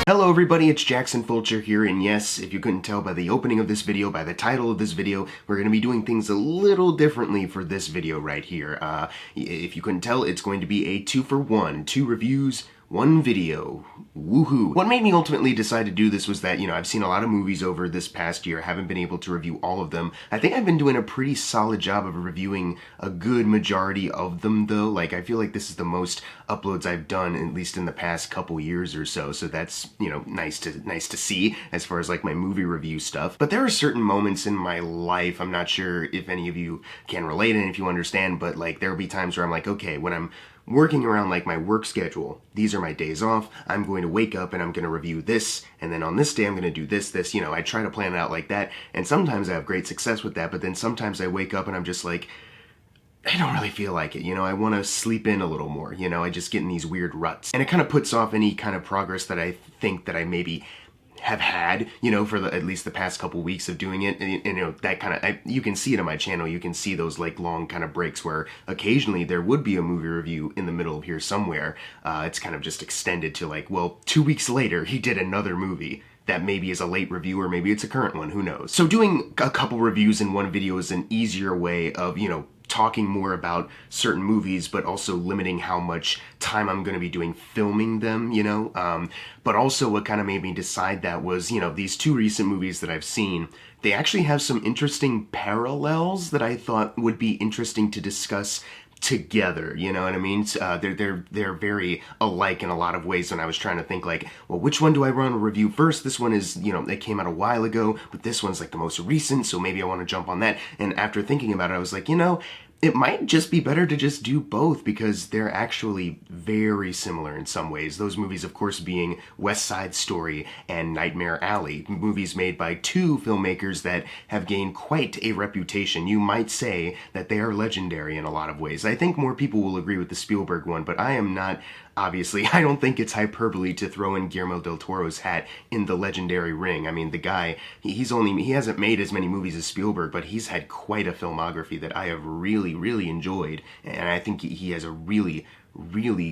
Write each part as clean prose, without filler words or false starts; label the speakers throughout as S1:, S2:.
S1: Hello everybody, it's Jackson Fulcher here, and yes, if you couldn't tell by the opening of this video, by the title of this video, we're going to be doing things a little differently for this video right here. If you couldn't tell, it's going to be a 2-for-1, 2 reviews, 1 video. Woohoo! What made me ultimately decide to do this was that, I've seen a lot of movies over this past year, haven't been able to review all of them. I think I've been doing a pretty solid job of reviewing a good majority of them though. Like, I feel like this is the most uploads I've done, at least in the past couple years or so. So that's, nice to see as far as like my movie review stuff. But there are certain moments in my life, I'm not sure if any of you can relate and if you understand, but like there will be times where I'm like, okay, when I'm working around like my work schedule, these are my days off, I'm going to wake up and I'm going to review this, and then on this day I'm going to do this, I try to plan it out like that, and sometimes I have great success with that, but then sometimes I wake up and I'm just like, I don't really feel like it, I want to sleep in a little more, I just get in these weird ruts, and it kind of puts off any kind of progress that I think that I maybe have had, for at least the past couple weeks of doing it, and that kind of, you can see it on my channel, you can see those like long kind of breaks where occasionally there would be a movie review in the middle of here somewhere. It's kind of just extended to like, well, 2 weeks later he did another movie that maybe is a late review or maybe it's a current one, who knows. So doing a couple reviews in one video is an easier way of, talking more about certain movies, but also limiting how much time I'm going to be doing filming them, but also what kind of made me decide that was, these 2 recent movies that I've seen, they actually have some interesting parallels that I thought would be interesting to discuss together, you know what I mean? They're very alike in a lot of ways, and I was trying to think like, well, which one do I want to review first? This one is, it came out a while ago, but this one's like the most recent, so maybe I want to jump on that. And after thinking about it, I was like, it might just be better to just do both because they're actually very similar in some ways. Those movies, of course, being West Side Story and Nightmare Alley, movies made by 2 filmmakers that have gained quite a reputation. You might say that they are legendary in a lot of ways. I think more people will agree with the Spielberg one, but I am not. Obviously, I don't think it's hyperbole to throw in Guillermo del Toro's hat in the legendary ring. I mean, the guy, he hasn't made as many movies as Spielberg, but he's had quite a filmography that I have really, really enjoyed, and I think he has a really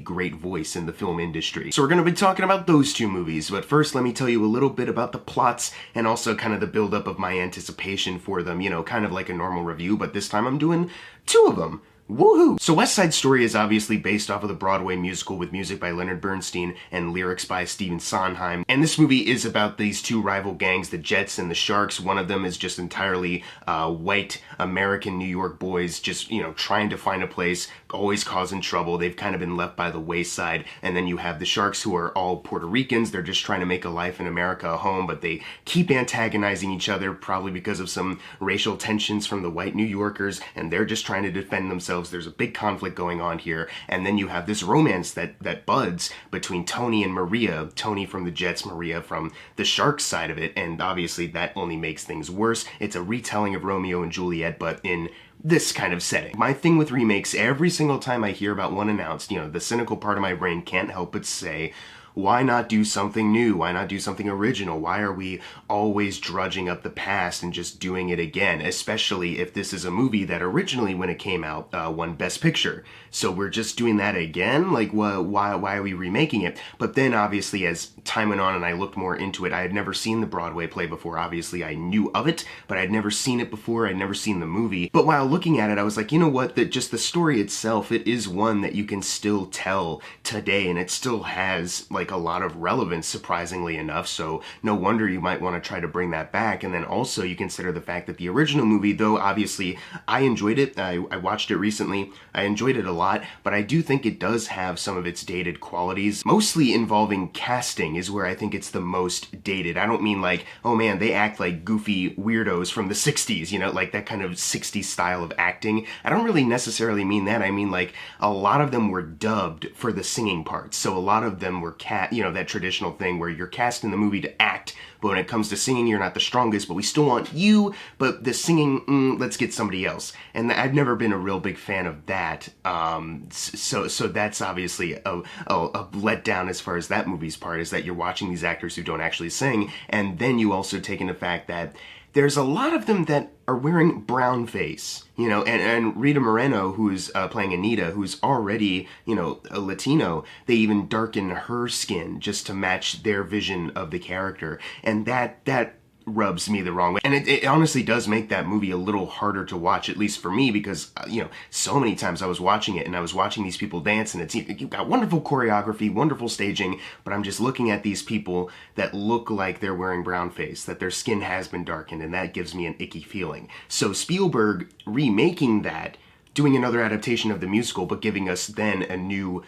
S1: great voice in the film industry. So we're going to be talking about those 2 movies, but first let me tell you a little bit about the plots and also kind of the buildup of my anticipation for them, kind of like a normal review, but this time I'm doing 2 of them. Woohoo! So West Side Story is obviously based off of the Broadway musical with music by Leonard Bernstein and lyrics by Stephen Sondheim. And this movie is about these 2 rival gangs, the Jets and the Sharks. One of them is just entirely white American New York boys just, trying to find a place, always causing trouble. They've kind of been left by the wayside. And then you have the Sharks, who are all Puerto Ricans. They're just trying to make a life in America a home, but they keep antagonizing each other, probably because of some racial tensions from the white New Yorkers, and they're just trying to defend themselves. There's a big conflict going on here, and then you have this romance that buds between Tony and Maria, Tony from the Jets, Maria from the Sharks side of it, and obviously that only makes things worse. It's a retelling of Romeo and Juliet, but in this kind of setting. My thing with remakes, every single time I hear about one announced, the cynical part of my brain can't help but say, why not do something new? Why not do something original? Why are we always drudging up the past and just doing it again? Especially if this is a movie that originally, when it came out, won Best Picture. So we're just doing that again? Like, why are we remaking it? But then, obviously, as time went on and I looked more into it, I had never seen the Broadway play before. Obviously, I knew of it, but I'd never seen it before. I'd never seen the movie. But while looking at it, I was like, you know what? Just the story itself, it is one that you can still tell today, and it still has, like, a lot of relevance, surprisingly enough, so no wonder you might want to try to bring that back. And then also you consider the fact that the original movie, though obviously I enjoyed it, I watched it recently, I enjoyed it a lot, but I do think it does have some of its dated qualities, mostly involving casting is where I think it's the most dated. I don't mean like, oh man, they act like goofy weirdos from the 60s, like that kind of 60s style of acting. I don't really necessarily mean that. I mean like a lot of them were dubbed for the singing parts, so a lot of them were that traditional thing where you're cast in the movie to act, but when it comes to singing, you're not the strongest, but we still want you, but the singing, let's get somebody else. And I've never been a real big fan of that. So that's obviously a letdown as far as that movie's part, is that you're watching these actors who don't actually sing, and then you also take into fact that there's a lot of them that are wearing brown face, you know, and Rita Moreno, who's playing Anita, who's already, you know, a Latino, they even darken her skin just to match their vision of the character, and that rubs me the wrong way. And it honestly does make that movie a little harder to watch, at least for me, because, you know, so many times I was watching it and I was watching these people dance, and you've got wonderful choreography, wonderful staging, but I'm just looking at these people that look like they're wearing brown face, that their skin has been darkened, and that gives me an icky feeling. So Spielberg remaking that, doing another adaptation of the musical, but giving us then a new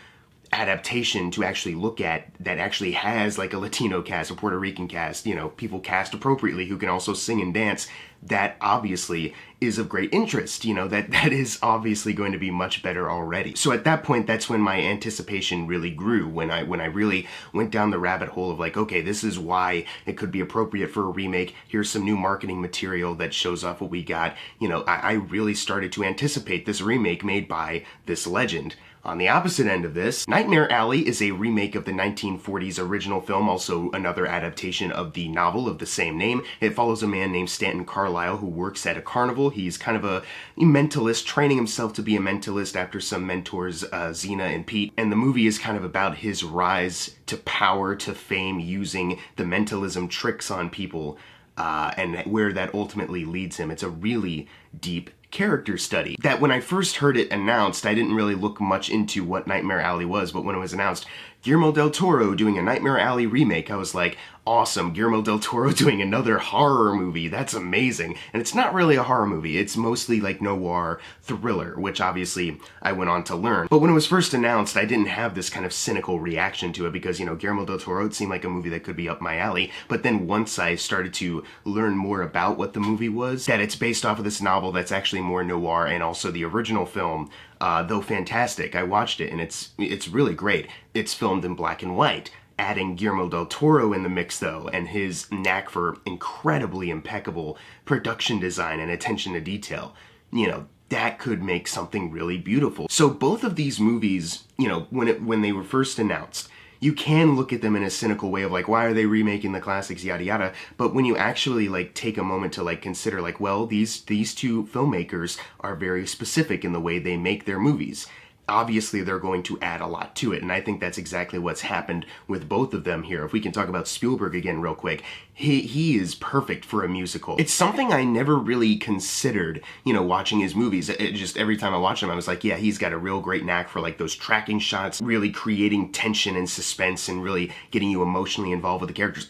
S1: adaptation to actually look at that actually has like a Latino cast, a Puerto Rican cast, you know, people cast appropriately who can also sing and dance, that obviously is of great interest, you know, that is obviously going to be much better already. So at that point, that's when my anticipation really grew, when I really went down the rabbit hole of like, okay, this is why it could be appropriate for a remake. Here's some new marketing material that shows off what we got. You know, I really started to anticipate this remake made by this legend. On the opposite end of this, Nightmare Alley is a remake of the 1940s original film, also another adaptation of the novel of the same name. It follows a man named Stanton Carlyle who works at a carnival. He's kind of a mentalist, training himself to be a mentalist after some mentors, Xena and Pete. And the movie is kind of about his rise to power, to fame, using the mentalism tricks on people, and where that ultimately leads him. It's a really deep character study that when I first heard it announced, I didn't really look much into what Nightmare Alley was, but when it was announced, Guillermo del Toro doing a Nightmare Alley remake, I was like, awesome, Guillermo del Toro doing another horror movie, that's amazing. And it's not really a horror movie, it's mostly like noir thriller, which obviously I went on to learn. But when it was first announced, I didn't have this kind of cynical reaction to it because, you know, Guillermo del Toro, it seemed like a movie that could be up my alley. But then once I started to learn more about what the movie was, that it's based off of this novel that's actually more noir, and also the original film, though fantastic, I watched it and it's really great. It's filmed in black and white. Adding Guillermo del Toro in the mix though, and his knack for incredibly impeccable production design and attention to detail, you know, that could make something really beautiful. So both of these movies, you know, when they were first announced, you can look at them in a cynical way of like, why are they remaking the classics, yada yada. But when you actually like take a moment to like consider like, well, these two filmmakers are very specific in the way they make their movies. Obviously, they're going to add a lot to it, and I think that's exactly what's happened with both of them here. If we can talk about Spielberg again real quick, he is perfect for a musical. It's something I never really considered, you know, watching his movies. It just, every time I watch him, I was like, yeah, he's got a real great knack for like those tracking shots, really creating tension and suspense and really getting you emotionally involved with the characters.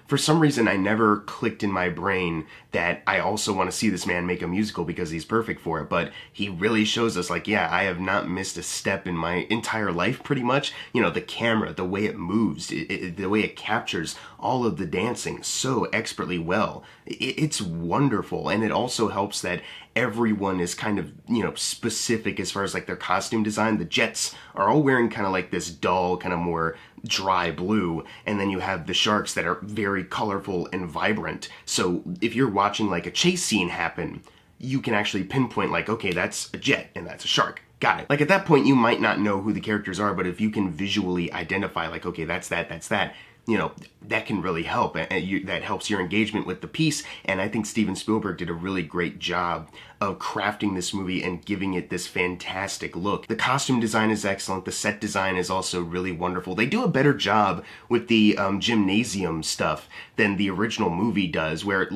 S1: For some reason, I never clicked in my brain that I also want to see this man make a musical because he's perfect for it. But he really shows us like, yeah, I have not missed a step in my entire life pretty much. You know, the camera, the way it moves, the way it captures all of the dancing so expertly well. It's wonderful. And it also helps that everyone is kind of, you know, specific as far as like their costume design. The Jets are all wearing kind of like this dull, kind of more dry blue, and then you have the sharks that are very colorful and vibrant. So if you're watching like a chase scene happen, you can actually pinpoint like, okay, that's a jet and that's a shark. Got it. Like at that point, you might not know who the characters are, but if you can visually identify like, okay, that's that, you know, that can really help. And that helps your engagement with the piece. And I think Steven Spielberg did a really great job of crafting this movie and giving it this fantastic look. The costume design is excellent. The set design is also really wonderful. They do a better job with the gymnasium stuff than the original movie does, where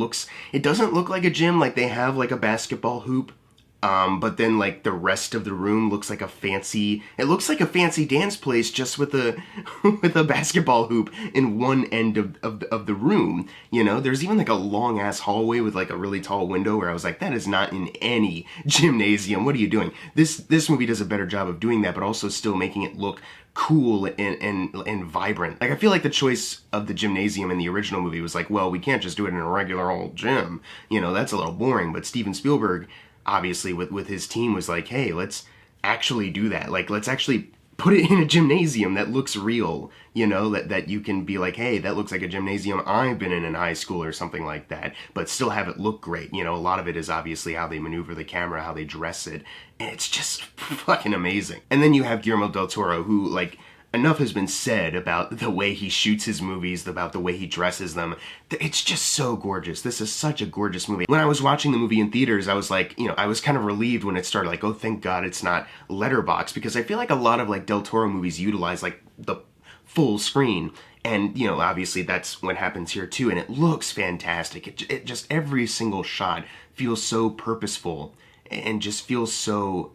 S1: it doesn't look like a gym, like they have like a basketball hoop. But then like the rest of the room looks like it looks like a fancy dance place just with a with a basketball hoop in one end of the room. You know, there's even like a long ass hallway with like a really tall window where I was like, that is not in any gymnasium. What are you doing? This movie does a better job of doing that, but also still making it look cool and vibrant. Like I feel like the choice of the gymnasium in the original movie was like, well, we can't just do it in a regular old gym. You know, that's a little boring. But Steven Spielberg, obviously with his team, was like, hey, let's actually do that. Like, let's actually put it in a gymnasium that looks real, you know, that you can be like, hey, that looks like a gymnasium I've been in high school or something like that, but still have it look great. You know, a lot of it is obviously how they maneuver the camera, how they dress it, and it's just fucking amazing. And then you have Guillermo del Toro, who, like, enough has been said about the way he shoots his movies, about the way he dresses them. It's just so gorgeous. This is such a gorgeous movie. When I was watching the movie in theaters, I was like, I was kind of relieved when it started, like, oh, thank God it's not letterbox, because I feel like a lot of like Del Toro movies utilize like the full screen. And, obviously that's what happens here too, and it looks fantastic. It just, every single shot feels so purposeful and just feels so...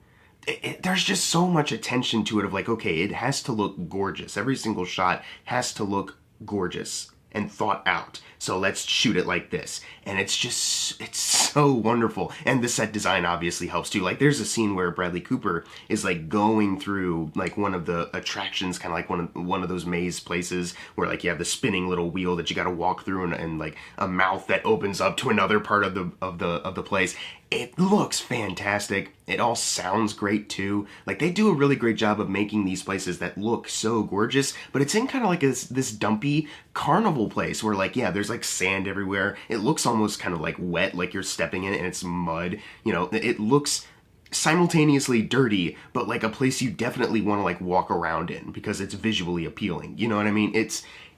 S1: there's just so much attention to it of like, okay, it has to look gorgeous. Every single shot has to look gorgeous and thought out. So let's shoot it like this. And it's just, it's so wonderful. And the set design obviously helps too. Like there's a scene where Bradley Cooper is like going through like one of the attractions, kind of like one of those maze places where like you have the spinning little wheel that you got to walk through, and like a mouth that opens up to another part of the place. It looks fantastic. It all sounds great too. Like they do a really great job of making these places that look so gorgeous, but it's in kind of like this dumpy carnival place where like, yeah, there's like sand everywhere. It looks almost kind of like wet, like you're stepping in it and it's mud. It looks simultaneously dirty, but like a place you definitely want to like walk around in because it's visually appealing. You know what I mean?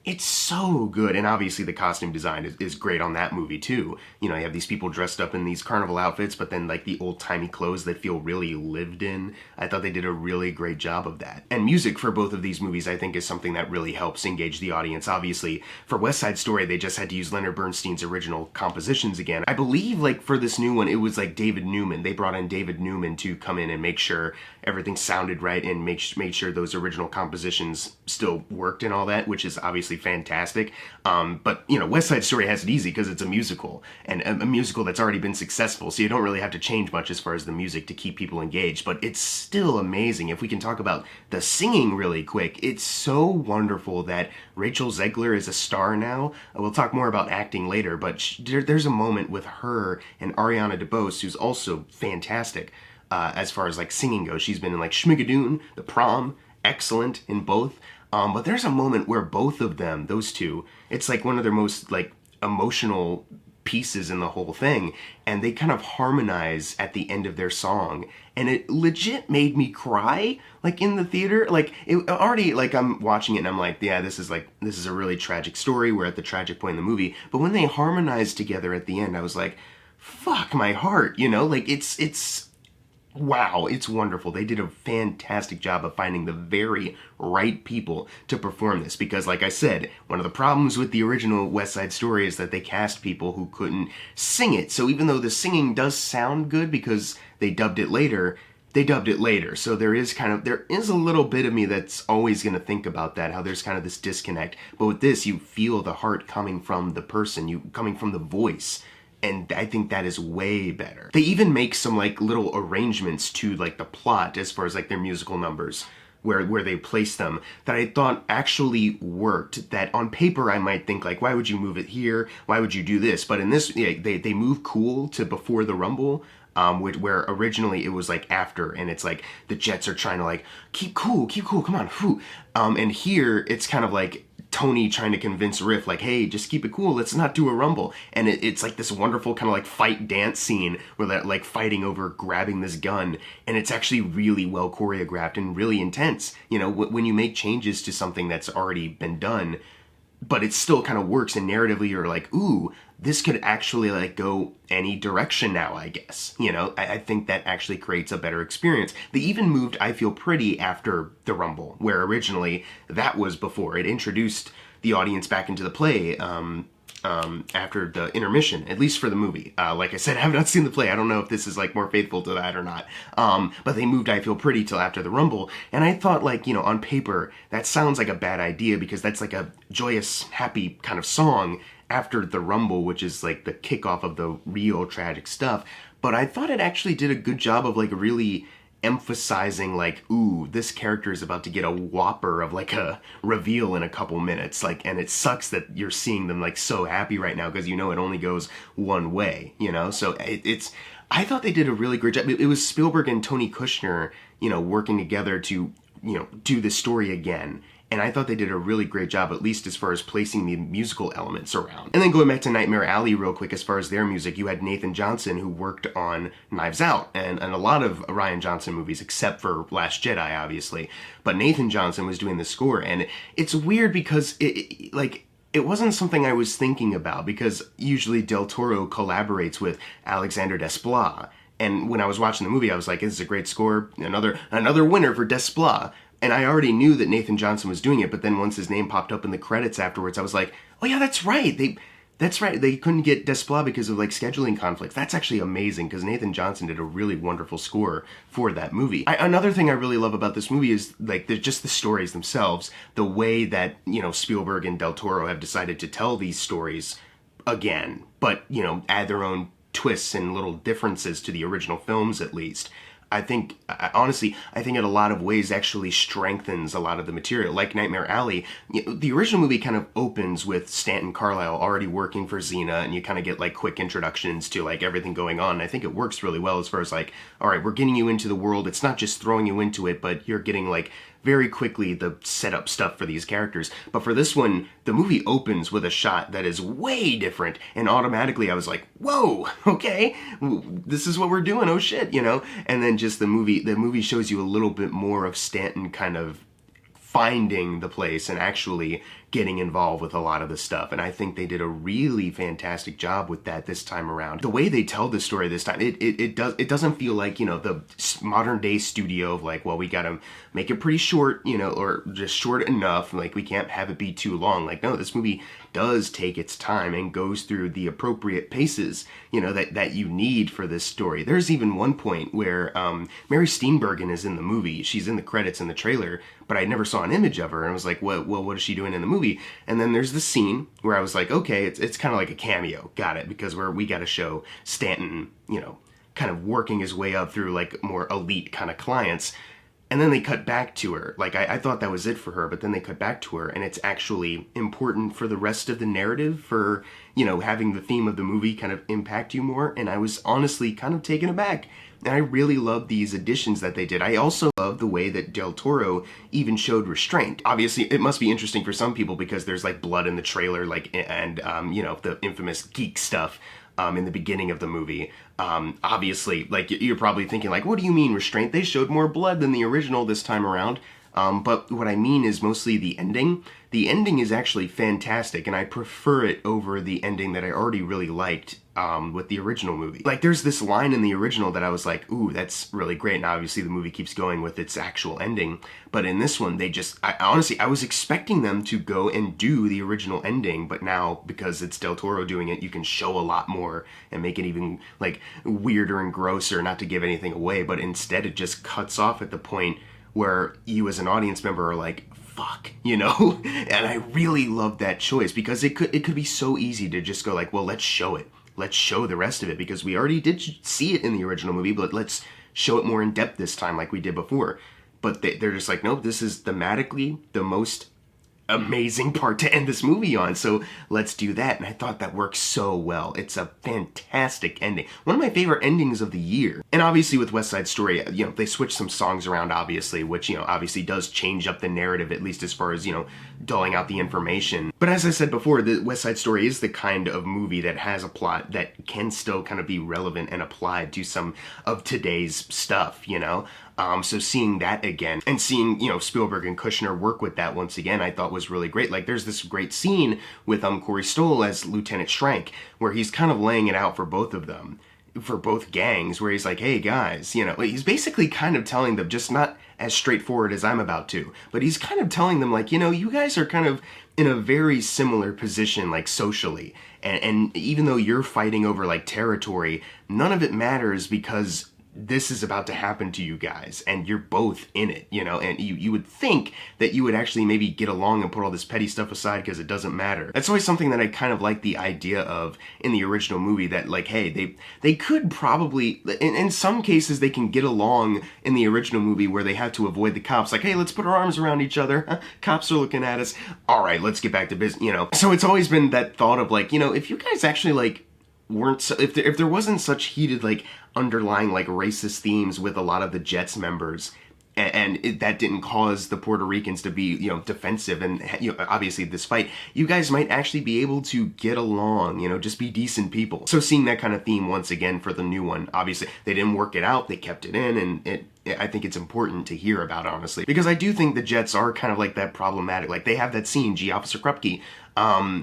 S1: It's so good, and obviously the costume design is great on that movie too. You have these people dressed up in these carnival outfits, but then like the old-timey clothes that feel really lived in. I thought they did a really great job of that. And music for both of these movies I think is something that really helps engage the audience. Obviously, for West Side Story, they just had to use Leonard Bernstein's original compositions again. I believe like for this new one, it was like David Newman. They brought in David Newman to come in and make sure everything sounded right and make sure those original compositions still worked and all that, which is obviously fantastic. But West Side Story has it easy because it's a musical, and a musical that's already been successful, so you don't really have to change much as far as the music to keep people engaged. But it's still amazing. If we can talk about the singing really quick, it's so wonderful that Rachel Zegler is a star now. We'll talk more about acting later, but there's a moment with her and Ariana Debose, who's also fantastic as far as like singing goes. She's been in like Schmigadoon, The Prom, excellent in both. But there's a moment where both of them, those two, it's like one of their most like emotional pieces in the whole thing, and they kind of harmonize at the end of their song, and it legit made me cry like in the theater. Like it already, like I'm watching it and I'm like, yeah, this is a really tragic story. We're at the tragic point in the movie, but when they harmonize together at the end, I was like, fuck my heart, like it's wow, it's wonderful. They did a fantastic job of finding the very right people to perform this, because like I said, one of the problems with the original West Side Story is that they cast people who couldn't sing it. So even though the singing does sound good because they dubbed it later, so there is a little bit of me that's always going to think about that, how there's kind of this disconnect. But with this, you feel the heart coming from the person, coming from the voice. And I think that is way better. They even make some like little arrangements to like the plot as far as like their musical numbers, where they place them, that I thought actually worked. That on paper I might think like, why would you move it here? Why would you do this? But in this, yeah, they move cool to before the rumble. Where originally it was like after, and it's like the Jets are trying to like keep cool, come on, whew. And here it's kind of like Tony trying to convince Riff like, hey, just keep it cool, let's not do a rumble. And it's like this wonderful kind of like fight dance scene where they're like fighting over grabbing this gun, and it's actually really well choreographed and really intense. When you make changes to something that's already been done, but it still kind of works, and narratively you're like, ooh, this could actually like go any direction now, I guess. I think that actually creates a better experience. They even moved I Feel Pretty after the Rumble, where originally that was before. It introduced the audience back into the play after the intermission, at least for the movie. Like I said, I have not seen the play. I don't know if this is like more faithful to that or not. But they moved I Feel Pretty till after the Rumble, and I thought like, on paper, that sounds like a bad idea because that's like a joyous, happy kind of song after the Rumble, which is like the kickoff of the real tragic stuff. But I thought it actually did a good job of like really emphasizing like, ooh, this character is about to get a whopper of like a reveal in a couple minutes, like, and it sucks that you're seeing them like so happy right now because it only goes one way, so I thought they did a really great job. It was Spielberg and Tony Kushner, working together to do the story again. And I thought they did a really great job, at least as far as placing the musical elements around. And then going back to Nightmare Alley real quick, as far as their music, you had Nathan Johnson, who worked on Knives Out and a lot of Rian Johnson movies, except for Last Jedi, obviously. But Nathan Johnson was doing the score, and it's weird because it wasn't something I was thinking about, because usually Del Toro collaborates with Alexander Desplat. And when I was watching the movie, I was like, this is a great score, another winner for Desplat. And I already knew that Nathan Johnson was doing it, but then once his name popped up in the credits afterwards, I was like, oh yeah, that's right. That's right. They couldn't get Desplat because of like scheduling conflicts. That's actually amazing, because Nathan Johnson did a really wonderful score for that movie. Another thing I really love about this movie is like just the stories themselves, the way that, you know, Spielberg and Del Toro have decided to tell these stories again, but, you know, add their own twists and little differences to the original films at least. Honestly, I think in a lot of ways actually strengthens a lot of the material. Like Nightmare Alley, the original movie kind of opens with Stanton Carlisle already working for Xena, and you kind of get like quick introductions to like everything going on. And I think it works really well as far as like, all right, we're getting you into the world. It's not just throwing you into it, but you're getting like very quickly the setup stuff for these characters. But for this one, the movie opens with a shot that is way different, and automatically I was like, whoa, okay, this is what we're doing, oh shit, you know? And then just the movie shows you a little bit more of Stanton kind of finding the place and actually getting involved with a lot of the stuff. And I think they did a really fantastic job with that this time around. The way they tell the story this time, it doesn't feel like, you know, the modern day studio of like, well, we gotta make it pretty short, you know, or just short enough, like we can't have it be too long. Like, no, this movie does take its time and goes through the appropriate paces, you know, that you need for this story. There's even one point where Mary Steenbergen is in the movie. She's in the credits in the trailer, but I never saw an image of her, and I was like, well, what is she doing in the movie? And then there's the scene where I was like, okay, it's kind of like a cameo, got it, because we got to show Stanton, you know, kind of working his way up through like more elite kind of clients. And then they cut back to her. Like, I thought that was it for her, but then they cut back to her, and it's actually important for the rest of the narrative, for, you know, having the theme of the movie kind of impact you more. And I was honestly kind of taken aback. And I really love these additions that they did. I also love the way that Del Toro even showed restraint. Obviously, it must be interesting for some people because there's like blood in the trailer, like, and you know, the infamous geek stuff in the beginning of the movie. Obviously, like, you're probably thinking like, what do you mean restraint? They showed more blood than the original this time around. But what I mean is mostly the ending. The ending is actually fantastic, and I prefer it over the ending that I already really liked with the original movie. Like, there's this line in the original that I was like, ooh, that's really great, and obviously the movie keeps going with its actual ending. But in this one, honestly, I was expecting them to go and do the original ending, but now, because it's Del Toro doing it, you can show a lot more and make it even, like, weirder and grosser, not to give anything away, but instead it just cuts off at the point where you as an audience member are like, fuck, you know? And I really love that choice, because it could be so easy to just go like, well, let's show it. Let's show the rest of it, because we already did see it in the original movie, but let's show it more in depth this time like we did before. But they're just like, nope, this is thematically the most amazing part to end this movie on, so let's do that. And I thought that worked so well. It's a fantastic ending. One of my favorite endings of the year. And obviously with West Side Story, you know, they switched some songs around, obviously, which, you know, obviously does change up the narrative, at least as far as, you know, dulling out the information. But as I said before, the West Side Story is the kind of movie that has a plot that can still kind of be relevant and applied to some of today's stuff, you know? So seeing that again, and seeing, you know, Spielberg and Kushner work with that once again, I thought was really great. Like, there's this great scene with Corey Stoll as Lieutenant Schrank, where he's kind of laying it out for both of them, for both gangs, where he's like, hey guys, you know, he's basically kind of telling them, just not as straightforward as I'm about to, but he's kind of telling them like, you know, you guys are kind of in a very similar position, like socially, and even though you're fighting over like territory, none of it matters, because this is about to happen to you guys, and you're both in it, you know, and you would think that you would actually maybe get along and put all this petty stuff aside because it doesn't matter. That's always something that I kind of like the idea of in the original movie, that like, hey, they could probably, in some cases they can get along in the original movie where they have to avoid the cops, like, hey, let's put our arms around each other, cops are looking at us, all right, let's get back to business, you know. So it's always been that thought of like, you know, if you guys actually like weren't so, if there wasn't such heated like underlying like racist themes with a lot of the Jets members, that didn't cause the Puerto Ricans to be, you know, defensive. And, you know, obviously this fight, you guys might actually be able to get along, you know, just be decent people. So seeing that kind of theme once again for the new one, obviously they didn't work it out, they kept it in, and I think it's important to hear about, honestly, because I do think the Jets are kind of like that problematic. Like, they have that scene, G Officer Krupke,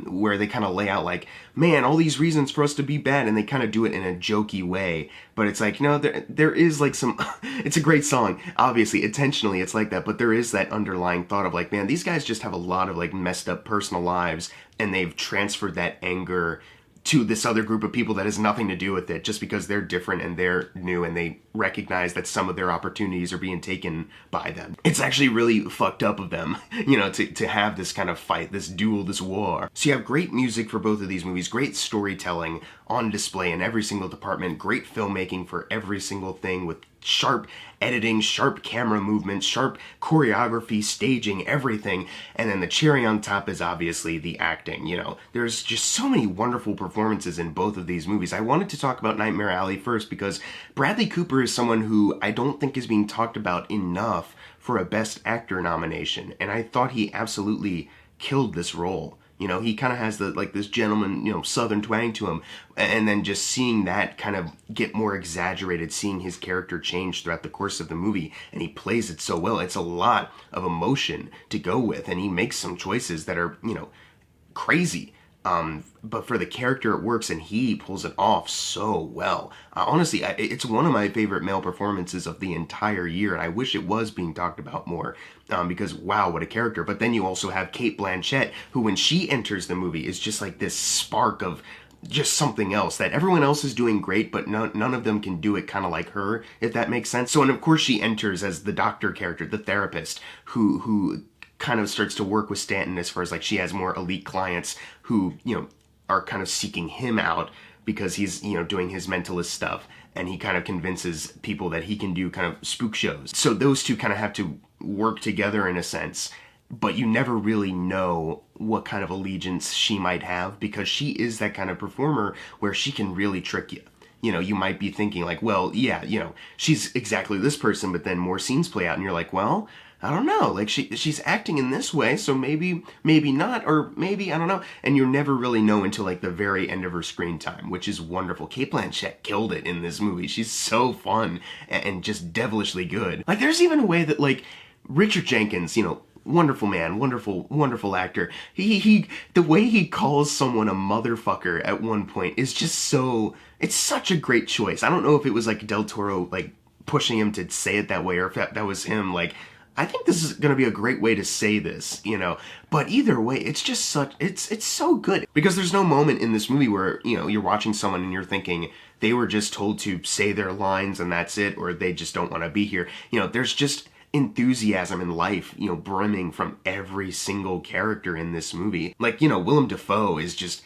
S1: where they kind of lay out like, man, all these reasons for us to be bad, and they kind of do it in a jokey way, but it's like, you know, there is like some, it's a great song, obviously, intentionally it's like that, but there is that underlying thought of like, man, these guys just have a lot of like messed up personal lives, and they've transferred that anger to this other group of people that has nothing to do with it, just because they're different and they're new and they recognize that some of their opportunities are being taken by them. It's actually really fucked up of them, you know, to have this kind of fight, this duel, this war. So you have great music for both of these movies, great storytelling on display in every single department, great filmmaking for every single thing with sharp editing, sharp camera movements, sharp choreography, staging, everything. And then the cherry on top is obviously the acting, you know. There's just so many wonderful performances in both of these movies. I wanted to talk about Nightmare Alley first because Bradley Cooper is someone who I don't think is being talked about enough for a Best Actor nomination. And I thought he absolutely killed this role. You know, he kind of has like this gentleman, you know, southern twang to him. And then just seeing that kind of get more exaggerated, seeing his character change throughout the course of the movie, and he plays it so well. It's a lot of emotion to go with, and he makes some choices that are, you know, crazy. But for the character it works, and he pulls it off so well. Honestly, it's one of my favorite male performances of the entire year, and I wish it was being talked about more, because wow, what a character. But then you also have Cate Blanchett, who when she enters the movie is just like this spark of just something else, that everyone else is doing great, but none of them can do it kind of like her, if that makes sense. So, and of course she enters as the doctor character, the therapist, who kind of starts to work with Stanton as far as like she has more elite clients who, you know, are kind of seeking him out because he's, you know, doing his mentalist stuff, and he kind of convinces people that he can do kind of spook shows. So those two kind of have to work together in a sense, but you never really know what kind of allegiance she might have, because she is that kind of performer where she can really trick you. You know, you might be thinking like, well, yeah, you know, she's exactly this person, but then more scenes play out and you're like, well, I don't know, like she's acting in this way, so maybe not, or maybe, I don't know. And you never really know until like the very end of her screen time, which is wonderful. Cate Blanchett killed it in this movie. She's so fun and just devilishly good. Like, there's even a way that like Richard Jenkins, you know, wonderful man, wonderful actor. The way he calls someone a motherfucker at one point is just so, it's such a great choice. I don't know if it was like Del Toro like pushing him to say it that way, or if that was him like, I think this is going to be a great way to say this, you know. But either way, it's just such, it's so good. Because there's no moment in this movie where, you know, you're watching someone and you're thinking they were just told to say their lines and that's it, or they just don't want to be here. You know, there's just enthusiasm in life, you know, brimming from every single character in this movie. Like, you know, Willem Dafoe is just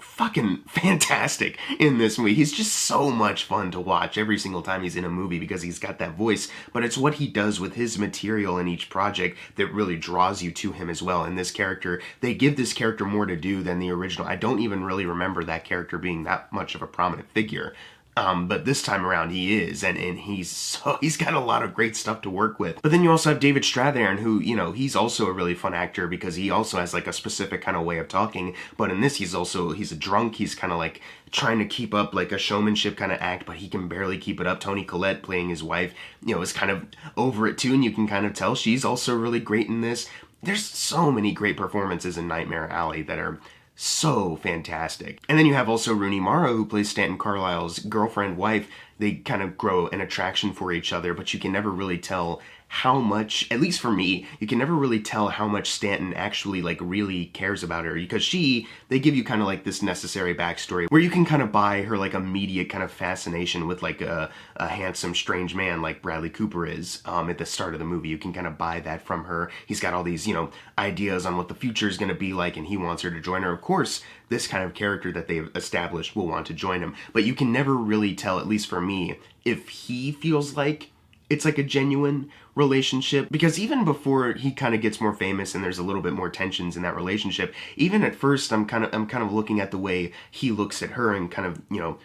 S1: fucking fantastic in this movie. He's just so much fun to watch every single time he's in a movie because he's got that voice, but it's what he does with his material in each project that really draws you to him as well. And this character, they give this character more to do than the original. I don't even really remember that character being that much of a prominent figure. But this time around he is, and he's got a lot of great stuff to work with. But then you also have David Strathearn, who, you know, he's also a really fun actor because he also has like a specific kind of way of talking. But in this, he's a drunk. He's kind of like trying to keep up like a showmanship kind of act, but he can barely keep it up. Toni Collette, playing his wife, you know, is kind of over it too, and you can kind of tell she's also really great in this. There's so many great performances in Nightmare Alley that are so fantastic. And then you have also Rooney Mara, who plays Stanton Carlisle's girlfriend, wife. They kind of grow an attraction for each other, but you can never really tell how much, at least for me, you can never really tell how much Stanton actually like really cares about her, because they give you kind of like this necessary backstory where you can kind of buy her like immediate kind of fascination with like a handsome strange man like Bradley Cooper is at the start of the movie. You can kind of buy that from her. He's got all these, you know, ideas on what the future is going to be like, and he wants her to join her. Of course, this kind of character that they've established will want to join him, but you can never really tell, at least for me, if he feels like it's like a genuine relationship, because even before he kind of gets more famous and there's a little bit more tensions in that relationship, even at first I'm kind of looking at the way he looks at her and kind of, you know,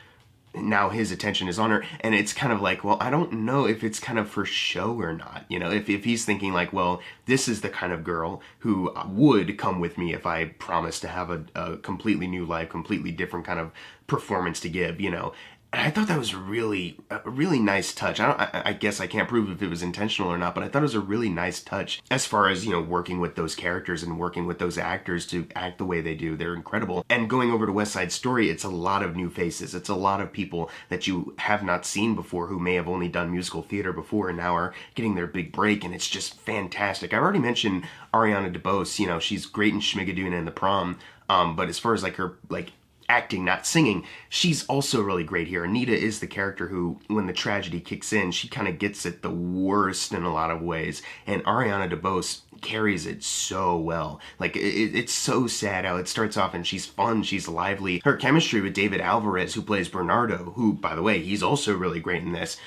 S1: now his attention is on her, and it's kind of like, well, I don't know if it's kind of for show or not, you know, if he's thinking like, well, this is the kind of girl who would come with me if I promised to have a completely new life, completely different kind of performance to give, you know. And I thought that was a really nice touch. I guess I can't prove if it was intentional or not, but I thought it was a really nice touch as far as, you know, working with those characters and working with those actors to act the way they do. They're incredible. And going over to West Side Story, it's a lot of new faces. It's a lot of people that you have not seen before who may have only done musical theater before and now are getting their big break, and it's just fantastic. I've already mentioned Ariana Debose. You know, she's great in Schmigadoon and The Prom, but as far as like her acting, not singing, she's also really great here. Anita is the character who, when the tragedy kicks in, she kind of gets it the worst in a lot of ways, and Ariana Debose carries it so well. Like, it's so sad how it starts off, and she's fun, she's lively. Her chemistry with David Alvarez, who plays Bernardo, who, by the way, he's also really great in this,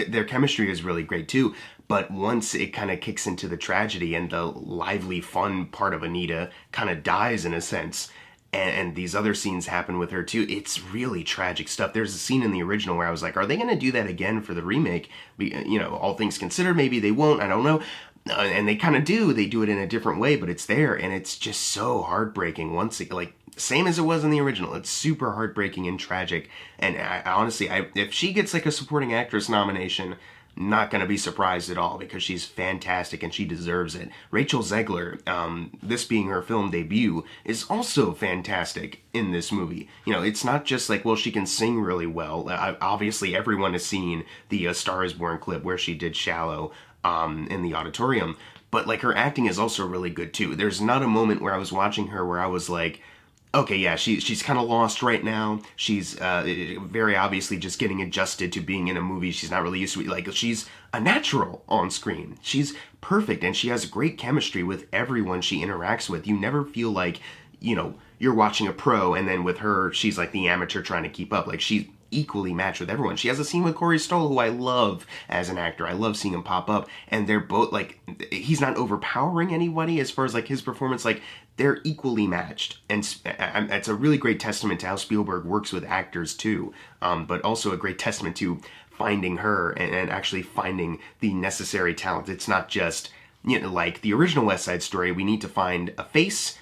S1: their chemistry is really great too. But once it kind of kicks into the tragedy and the lively, fun part of Anita kind of dies in a sense, and these other scenes happen with her too, it's really tragic stuff. There's a scene in the original where I was like, are they going to do that again for the remake? You know, all things considered, maybe they won't, I don't know. And they kind of do. They do it in a different way, but it's there, and it's just so heartbreaking. Once it, like, same as it was in the original. It's super heartbreaking and tragic. And honestly, if she gets like a supporting actress nomination, not going to be surprised at all, because she's fantastic and she deserves it. Rachel Zegler, this being her film debut, is also fantastic in this movie. You know, it's not just like, well, she can sing really well. Obviously, everyone has seen the Star is Born clip where she did Shallow in the auditorium, but like her acting is also really good too. There's not a moment where I was watching her where I was like, okay, yeah, she's kind of lost right now. She's very obviously just getting adjusted to being in a movie she's not really used to. Like, she's a natural on screen. She's perfect, and she has great chemistry with everyone she interacts with. You never feel like, you know, you're watching a pro, and then with her, she's like the amateur trying to keep up. Like, she's equally matched with everyone. She has a scene with Corey Stoll, who I love as an actor. I love seeing him pop up, and they're both like, he's not overpowering anybody as far as like his performance. Like, they're equally matched, and it's a really great testament to how Spielberg works with actors too, but also a great testament to finding her and actually finding the necessary talent. It's not just, you know, like the original West Side Story, we need to find a face,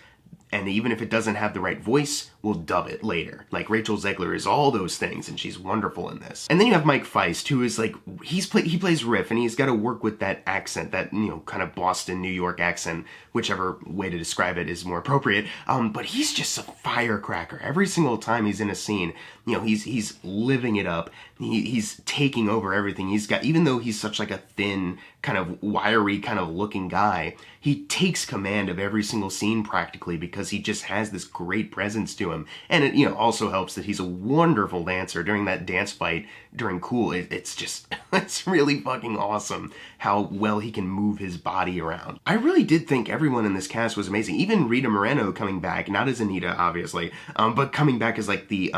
S1: and even if it doesn't have the right voice, we'll dub it later. Like, Rachel Zegler is all those things, and she's wonderful in this. And then you have Mike Feist, who is like, he plays Riff, and he's got to work with that accent, that, you know, kind of Boston, New York accent, whichever way to describe it is more appropriate. But he's just a firecracker. Every single time he's in a scene, you know, he's living it up. He's taking over everything. He's got, even though he's such like a thin, kind of wiry kind of looking guy, he takes command of every single scene practically, because he just has this great presence to him. And it, you know, also helps that he's a wonderful dancer. During that dance fight during Cool, it's just, it's really fucking awesome how well he can move his body around. I really did think everyone in this cast was amazing. Even Rita Moreno coming back, not as Anita, obviously, but coming back as like the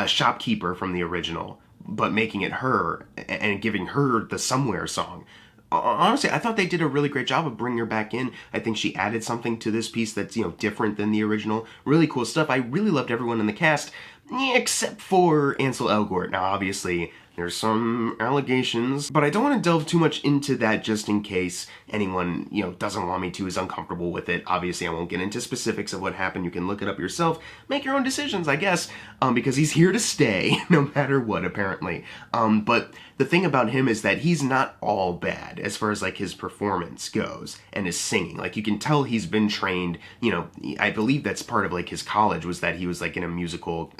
S1: shopkeeper from the original, but making it her and giving her the Somewhere song. Honestly, I thought they did a really great job of bringing her back in. I think she added something to this piece that's, you know, different than the original. Really cool stuff. I really loved everyone in the cast, except for Ansel Elgort. Now, obviously, there's some allegations, but I don't want to delve too much into that just in case anyone, you know, doesn't want me to, is uncomfortable with it. Obviously, I won't get into specifics of what happened. You can look it up yourself, make your own decisions, I guess, because he's here to stay, no matter what, apparently. But the thing about him is that he's not all bad as far as like his performance goes and his singing. Like, you can tell he's been trained, you know, I believe that's part of like his college, was that he was like in a musical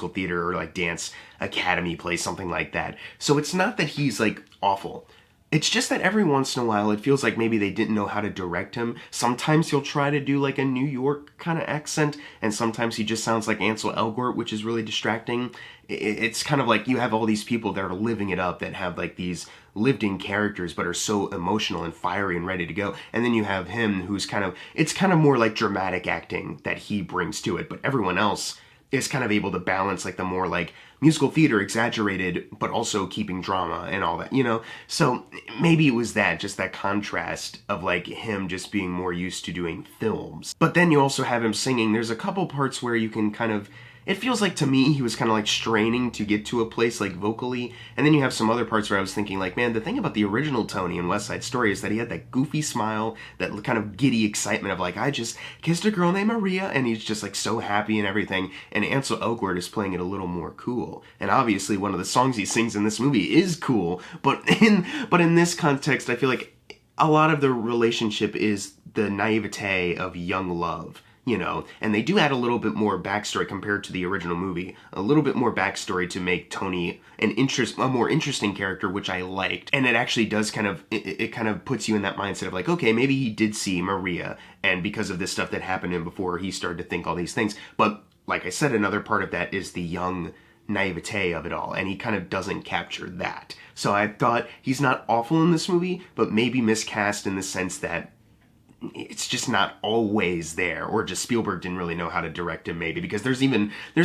S1: theater or like dance academy place, something like that. So it's not that he's like awful. It's just that every once in a while it feels like maybe they didn't know how to direct him. Sometimes he'll try to do like a New York kind of accent, and sometimes he just sounds like Ansel Elgort, which is really distracting. It's kind of like you have all these people that are living it up, that have like these lived-in characters but are so emotional and fiery and ready to go. And then you have him who's kind of, it's kind of more like dramatic acting that he brings to it, but everyone else is kind of able to balance like the more like musical theater, exaggerated, but also keeping drama and all that, you know? So maybe it was that, just that contrast of like him just being more used to doing films. But then you also have him singing. There's a couple parts where you can kind of, it feels like to me he was kind of like straining to get to a place like vocally, and then you have some other parts where I was thinking like, man, the thing about the original Tony in West Side Story is that he had that goofy smile, that kind of giddy excitement of like, I just kissed a girl named Maria, and he's just like so happy and everything, and Ansel Elgort is playing it a little more cool, and obviously one of the songs he sings in this movie is cool, but in this context I feel like a lot of the relationship is the naivete of young love, you know, and they do add a little bit more backstory compared to the original movie, a little bit more backstory to make Tony a more interesting character, which I liked, and it actually does kind of, it kind of puts you in that mindset of like, okay, maybe he did see Maria, and because of this stuff that happened to him before, he started to think all these things, but like I said, another part of that is the young naivete of it all, and he kind of doesn't capture that. So I thought he's not awful in this movie, but maybe miscast in the sense that it's just not always there, or just Spielberg didn't really know how to direct him maybe, because there's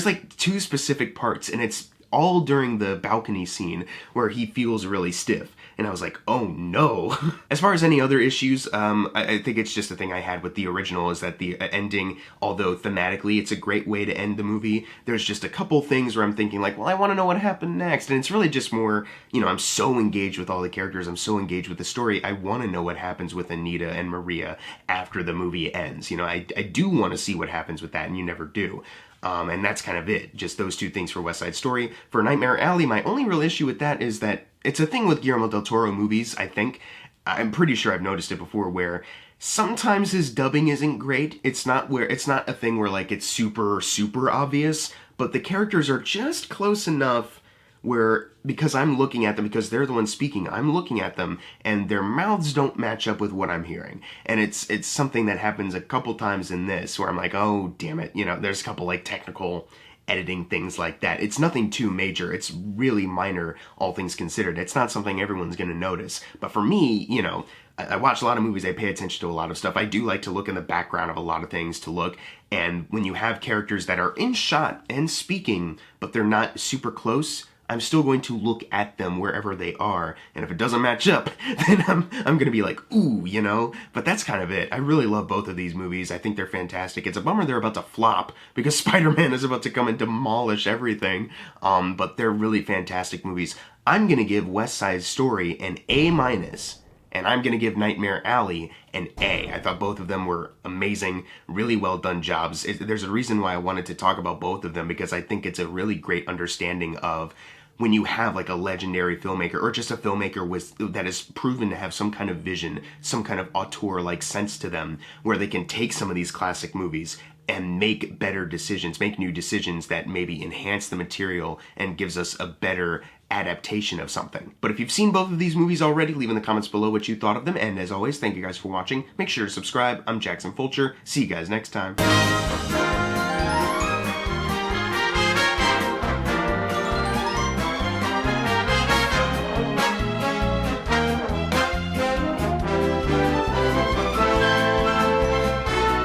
S1: like 2 specific parts, and it's all during the balcony scene where he feels really stiff. And I was like, oh no. As far as any other issues, I think it's just a thing I had with the original, is that the ending, although thematically it's a great way to end the movie, there's just a couple things where I'm thinking like, well, I want to know what happened next. And it's really just more, you know, I'm so engaged with all the characters, I'm so engaged with the story, I want to know what happens with Anita and Maria after the movie ends. You know, I do want to see what happens with that, and you never do. And that's kind of it. Just those 2 things for West Side Story. For Nightmare Alley, my only real issue with that is that it's a thing with Guillermo del Toro movies, I think. I'm pretty sure I've noticed it before, where sometimes his dubbing isn't great. It's not a thing where like it's super, super obvious, but the characters are just close enough where, because I'm looking at them, because they're the ones speaking, I'm looking at them, and their mouths don't match up with what I'm hearing. And it's something that happens a couple times in this, where I'm like, oh, damn it, you know, there's a couple like technical editing things like that. It's nothing too major, it's really minor, all things considered. It's not something everyone's gonna notice. But for me, you know, I watch a lot of movies, I pay attention to a lot of stuff. I do like to look in the background of a lot of things to look, and when you have characters that are in shot and speaking, but they're not super close, I'm still going to look at them wherever they are, and if it doesn't match up, then I'm gonna be like, ooh, you know? But that's kind of it. I really love both of these movies. I think they're fantastic. It's a bummer they're about to flop, because Spider-Man is about to come and demolish everything, but they're really fantastic movies. I'm gonna give West Side Story an A-, and I'm gonna give Nightmare Alley an A. I thought both of them were amazing, really well done jobs. There's a reason why I wanted to talk about both of them, because I think it's a really great understanding of when you have like a legendary filmmaker, or just a filmmaker that is proven to have some kind of vision, some kind of auteur-like sense to them, where they can take some of these classic movies and make better decisions, make new decisions that maybe enhance the material and gives us a better adaptation of something. But if you've seen both of these movies already, leave in the comments below what you thought of them, and as always, thank you guys for watching. Make sure to subscribe. I'm Jackson Fulcher. See you guys next time.